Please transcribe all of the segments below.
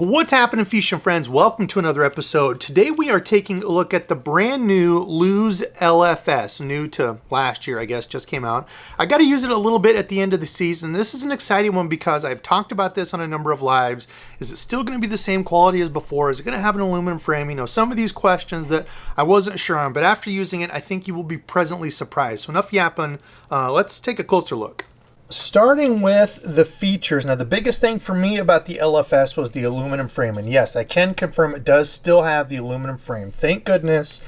What's happening, fishing friends? Welcome to another episode. Today we are taking a look at the brand new Lew's LFS, new to last year, I guess, just came out. I got to use it a little bit at the end of the season. This is an exciting one because I've talked about this on a number of lives. Is it still going to be the same quality as before? Is it going to have an aluminum frame? You know, some of these questions that I wasn't sure on, but after using it, I think you will be pleasantly surprised. So enough yapping, let's take a closer look. Starting with the features. Now, the biggest thing for me about the LFS was the aluminum frame. And yes, I can confirm it does still have the aluminum frame. Thank goodness.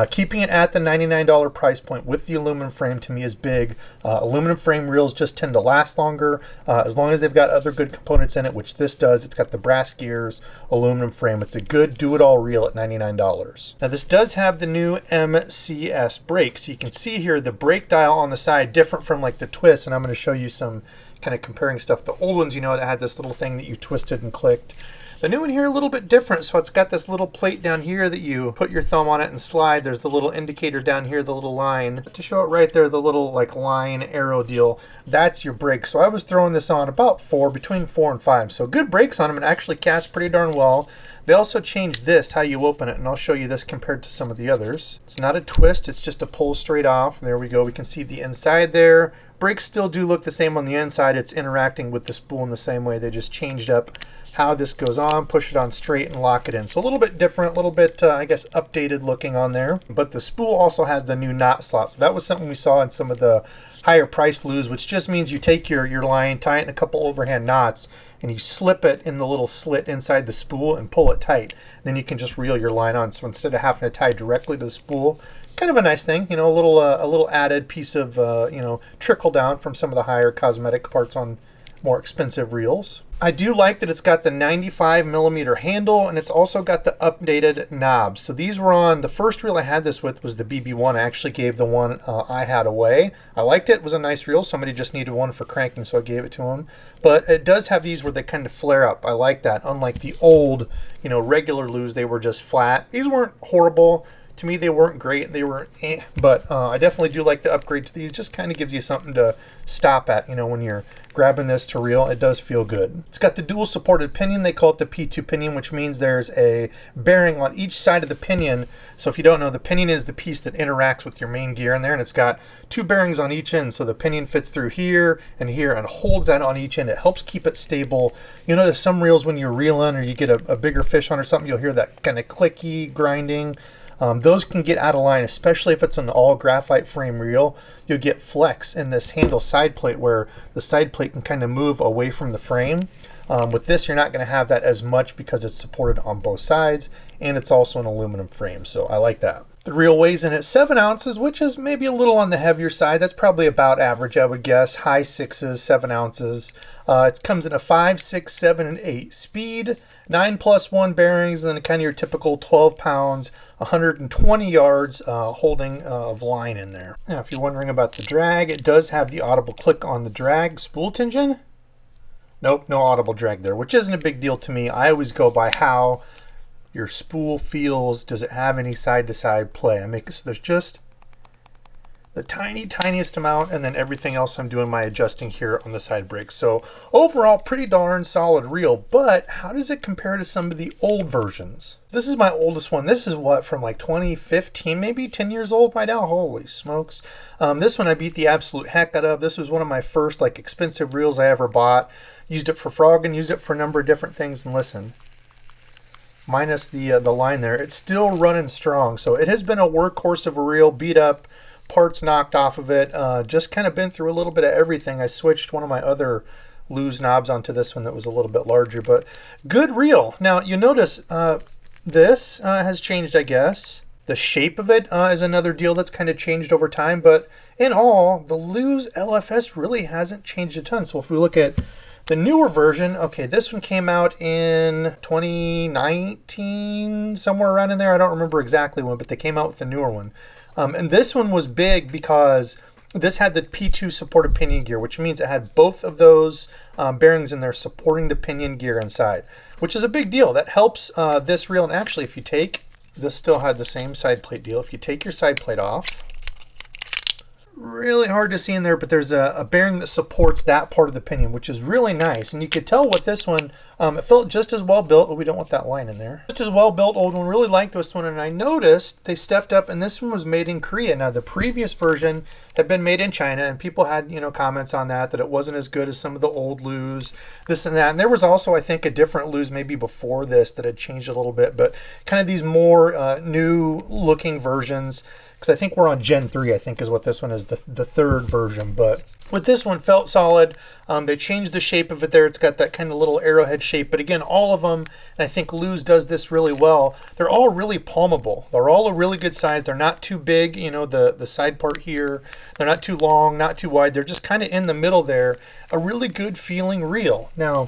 Keeping it at the $99 price point with the aluminum frame to me is big. Aluminum frame reels just tend to last longer as long as they've got other good components in it, which this does. It's got the brass gears, aluminum frame. It's a good do-it-all reel at $99. Now, this does have the new MCS brake. So you can see here the brake dial on the side, different from like the twist. And I'm going to show you some kind of comparing stuff. The old ones, you know, that had this little thing that you twisted and clicked. The new one here a little bit different. So it's got this little plate down here that you put your thumb on it and slide. There's the little indicator down here, the little line. To show it right there, the little like line arrow deal, that's your brake. So I was throwing this on about between 4 and 5. So good brakes on them and actually cast pretty darn well. They also changed this, how you open it, and I'll show you this compared to some of the others. It's not a twist, it's just a pull straight off. There we go, we can see the inside there. Brakes still do look the same on the inside. It's interacting with the spool in the same way. They just changed up how this goes on, push it on straight and lock it in. So a little bit different, a little bit, I guess, updated looking on there. But the spool also has the new knot slot. So that was something we saw in some of the higher price Lew's, which just means you take your line, tie it in a couple overhand knots, and you slip it in the little slit inside the spool and pull it tight. Then you can just reel your line on. So instead of having to tie directly to the spool, kind of a nice thing, you know, a little added piece of, you know, trickle down from some of the higher cosmetic parts on more expensive reels. I do like that it's got the 95mm handle, and it's also got the updated knobs. So these were on, the first reel I had this with was the BB1. I actually gave the one I had away. I liked it. It was a nice reel. Somebody just needed one for cranking, so I gave it to him. But it does have these where they kind of flare up. I like that. Unlike the old, you know, regular Lew's, they were just flat. These weren't horrible. To me, they weren't great. They were but I definitely do like the upgrade to these. Just kind of gives you something to stop at, you know, when you're grabbing this to reel. It does feel good. It's got the dual supported pinion. They call it the P2 pinion, which means there's a bearing on each side of the pinion. So if you don't know, the pinion is the piece that interacts with your main gear in there, and it's got 2 bearings on each end. So the pinion fits through here and here and holds that on each end. It helps keep it stable. You notice some reels when you're reeling or you get a bigger fish on or something, you'll hear that kind of clicky grinding. Those can get out of line, especially if it's an all graphite frame reel. You'll get flex in this handle side plate where the side plate can kind of move away from the frame. With this, you're not going to have that as much because it's supported on both sides, and it's also an aluminum frame, so I like that. The reel weighs in at 7 ounces, which is maybe a little on the heavier side. That's probably about average, I would guess. High 6s, 7 ounces. It comes in a 5, 6, 7, and 8 speed, 9+1 bearings, and then kind of your typical 12 pounds, 120 yards holding of line in there. Now, if you're wondering about the drag, it does have the audible click on the drag spool tension. Nope, no audible drag there, which isn't a big deal to me. I always go by how your spool feels. Does it have any side-to-side play? I make it so there's just the tiniest amount, and then everything else I'm doing my adjusting here on the side brakes. So overall, pretty darn solid reel, but how does it compare to some of the old versions? This is my oldest one. This is what, from like 2015, maybe 10 years old by now? Holy smokes. This one I beat the absolute heck out of. This was one of my first like expensive reels I ever bought. Used it for frogging, used it for a number of different things, and listen, minus the line there, it's still running strong. So it has been a workhorse of a reel, beat up, parts knocked off of it, just kind of been through a little bit of everything. I switched one of my other Lew's knobs onto this one that was a little bit larger, but good reel. Now you notice this has changed, I guess. The shape of it is another deal that's kind of changed over time, but in all, the Lew's LFS really hasn't changed a ton. So if we look at the newer version, okay, this one came out in 2019, somewhere around in there. I don't remember exactly when, but they came out with the newer one. And this one was big because this had the P2 supported pinion gear, which means it had both of those bearings in there supporting the pinion gear inside, which is a big deal. That helps this reel. And actually, if you take, this still had the same side plate deal. If you take your side plate off, really hard to see in there, but there's a bearing that supports that part of the pinion, which is really nice. And you could tell with this one, it felt just as well built. Oh, we don't want that line in there. Just as well built. Old one, really liked this one. And I noticed they stepped up, and this one was made in Korea. Now, the previous version had been made in China, and people had, comments on that it wasn't as good as some of the old Luz, this and that. And there was also, I think, a different Luz maybe before this that had changed a little bit, but kind of these more new looking versions. Because I think we're on Gen 3, I think is what this one is, the third version. But with this one, felt solid. They changed the shape of it there. It's got that kind of little arrowhead shape. But again, all of them, and I think Luz does this really well, they're all really palmable. They're all a really good size. They're not too big, the side part here. They're not too long, not too wide. They're just kind of in the middle there. A really good feeling reel. Now,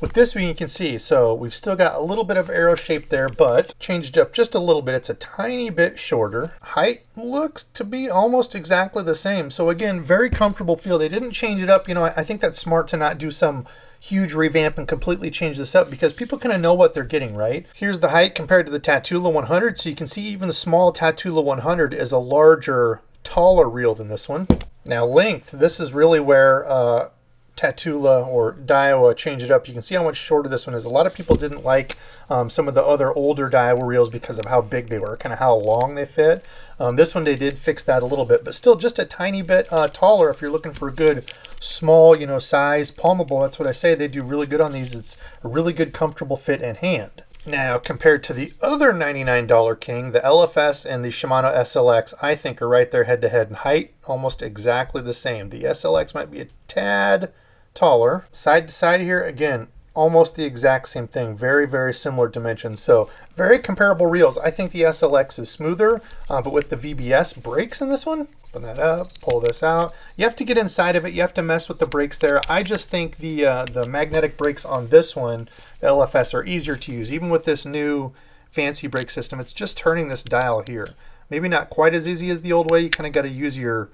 with this one, you can see, so we've still got a little bit of arrow shape there, but changed up just a little bit. It's a tiny bit shorter. Height looks to be almost exactly the same. So again, very comfortable feel. They didn't change it up. I think that's smart to not do some huge revamp and completely change this up because people kind of know what they're getting, right? Here's the height compared to the Tatula 100. So you can see even the small Tatula 100 is a larger, taller reel than this one. Now length, this is really where Tatula or Daiwa change it up. You can see how much shorter this one is. A lot of people didn't like some of the other older Daiwa reels because of how big they were, kind of how long they fit. This one they did fix that a little bit, but still just a tiny bit taller if you're looking for a good small, size, palmable. That's what I say. They do really good on these. It's a really good, comfortable fit in hand. Now, compared to the other $99 King, the LFS and the Shimano SLX, I think are right there head to head in height, almost exactly the same. The SLX might be a tad taller. Side to side here, again, almost the exact same thing. Very, very similar dimensions. So very comparable reels. I think the SLX is smoother, but with the VBS brakes in this one, open that up, pull this out. You have to get inside of it. You have to mess with the brakes there. I just think the magnetic brakes on this one, the LFS, are easier to use. Even with this new fancy brake system, it's just turning this dial here. Maybe not quite as easy as the old way. You kind of got to use your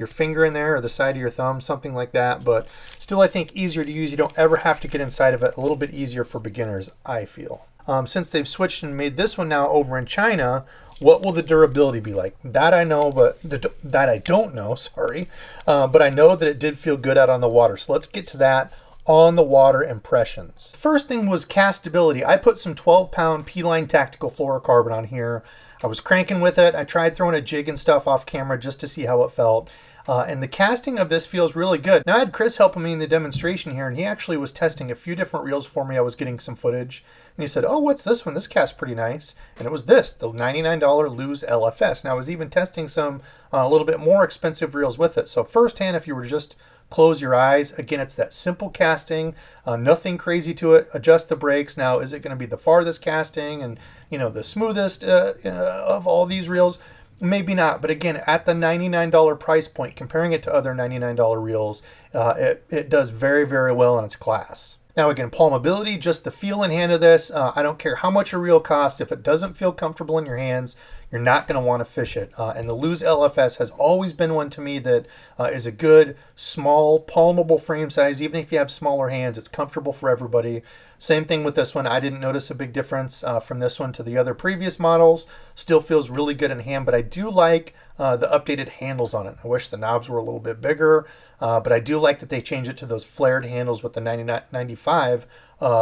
finger in there or the side of your thumb, something like that, but still I think easier to use. You don't ever have to get inside of it. A little bit easier for beginners, I feel. Since they've switched and made this one now over in China, what will the durability be like? That I know, but that I don't know, sorry. But I know that it did feel good out on the water. So let's get to that on the water impressions. First thing was castability. I put some 12-pound P-Line Tactical fluorocarbon on here. I was cranking with it. I tried throwing a jig and stuff off camera just to see how it felt. And the casting of this feels really good. Now I had Chris helping me in the demonstration here, and he actually was testing a few different reels for me. I was getting some footage, and he said, oh, what's this one? This casts pretty nice. And it was this, the $99 Luz LFS. Now I was even testing some a little bit more expensive reels with it. So firsthand, if you were to just close your eyes, again, it's that simple casting, nothing crazy to it. Adjust the brakes. Now, is it going to be the farthest casting and, the smoothest of all these reels? Maybe not, but again, at the $99 price point, comparing it to other $99 reels, it does very, very well in its class. Now again, palmability, just the feel in hand of this, I don't care how much a reel costs, if it doesn't feel comfortable in your hands, you're not going to want to fish it. And the Luz LFS has always been one to me that is a good, small, palmable frame size. Even if you have smaller hands, it's comfortable for everybody. Same thing with this one. I didn't notice a big difference from this one to the other previous models. Still feels really good in hand, but I do like the updated handles on it. I wish the knobs were a little bit bigger, but I do like that they changed it to those flared handles with the 95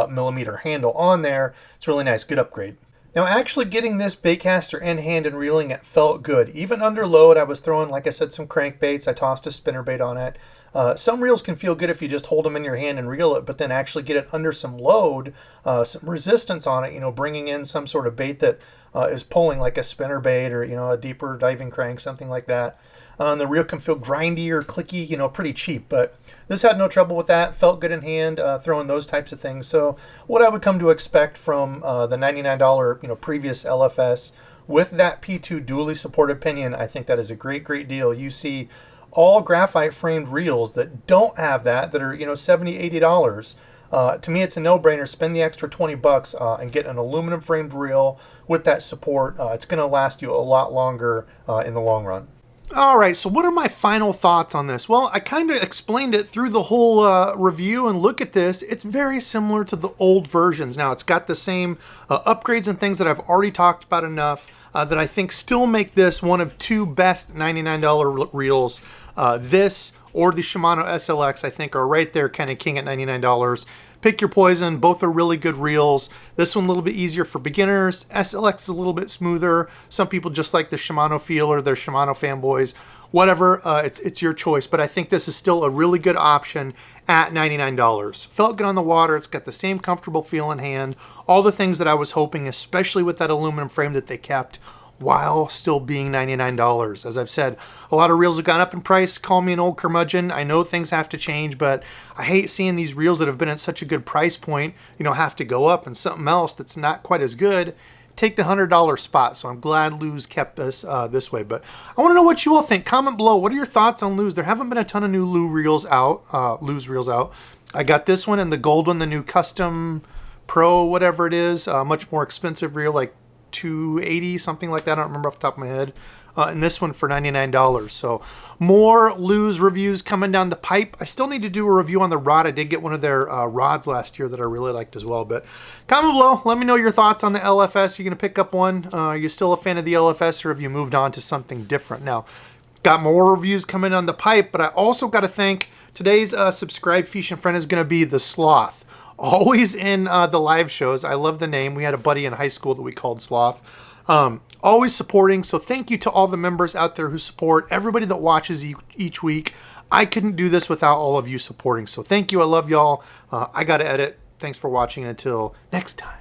millimeter handle on there. It's really nice, good upgrade. Now actually getting this baitcaster in hand and reeling it felt good. Even under load, I was throwing, like I said, some crankbaits. I tossed a spinnerbait on it. Some reels can feel good if you just hold them in your hand and reel it, but then actually get it under some load, some resistance on it, bringing in some sort of bait that is pulling, like a spinnerbait or, a deeper diving crank, something like that. The reel can feel grindy or clicky, pretty cheap, but this had no trouble with that. Felt good in hand, throwing those types of things. So what I would come to expect from the $99, previous LFS with that P2 dually supported pinion, I think that is a great, great deal. You see all graphite framed reels that don't have that are, $70, $80. To me, it's a no-brainer. Spend the extra $20 and get an aluminum framed reel with that support. It's going to last you a lot longer in the long run. All right, so what are my final thoughts on this? Well, I kind of explained it through the whole review, and look at this. It's very similar to the old versions. Now, it's got the same upgrades and things that I've already talked about enough. that I think still make this one of two best $99 reels. This or the Shimano SLX, I think, are right there, kind of king at $99. Pick your poison. Both are really good reels. This one a little bit easier for beginners. SLX is a little bit smoother. Some people just like the Shimano feel, or they're Shimano fanboys. Whatever, it's your choice. But I think this is still a really good option at $99. Felt good on the water. It's got the same comfortable feel in hand. All the things that I was hoping, especially with that aluminum frame that they kept, while still being $99. As I've said, a lot of reels have gone up in price. Call me an old curmudgeon. I know things have to change, but I hate seeing these reels that have been at such a good price point, have to go up, and something else that's not quite as good take the $100 spot. So I'm glad Lew's kept this this way. But I want to know what you all think. Comment below. What are your thoughts on Lew's? There haven't been a ton of new Lew's reels out. I got this one and the gold one, the new Custom Pro, whatever it is. Much more expensive reel, like $280, something like that. I don't remember off the top of my head. And this one for $99. So more Lew's reviews coming down the pipe. I still need to do a review on the rod. I did get one of their rods last year that I really liked as well. But comment below. Let me know your thoughts on the LFS. Are you going to pick up one? Are you still a fan of the LFS, or have you moved on to something different? Now, got more reviews coming down the pipe, but I also got to thank today's subscribe fishing friend is going to be the Sloth. Always in the live shows. I love the name. We had a buddy in high school that we called Sloth. Always supporting. So thank you to all the members out there who support, everybody that watches each week. I couldn't do this without all of you supporting. So thank you. I love y'all. I got to edit. Thanks for watching. Until next time.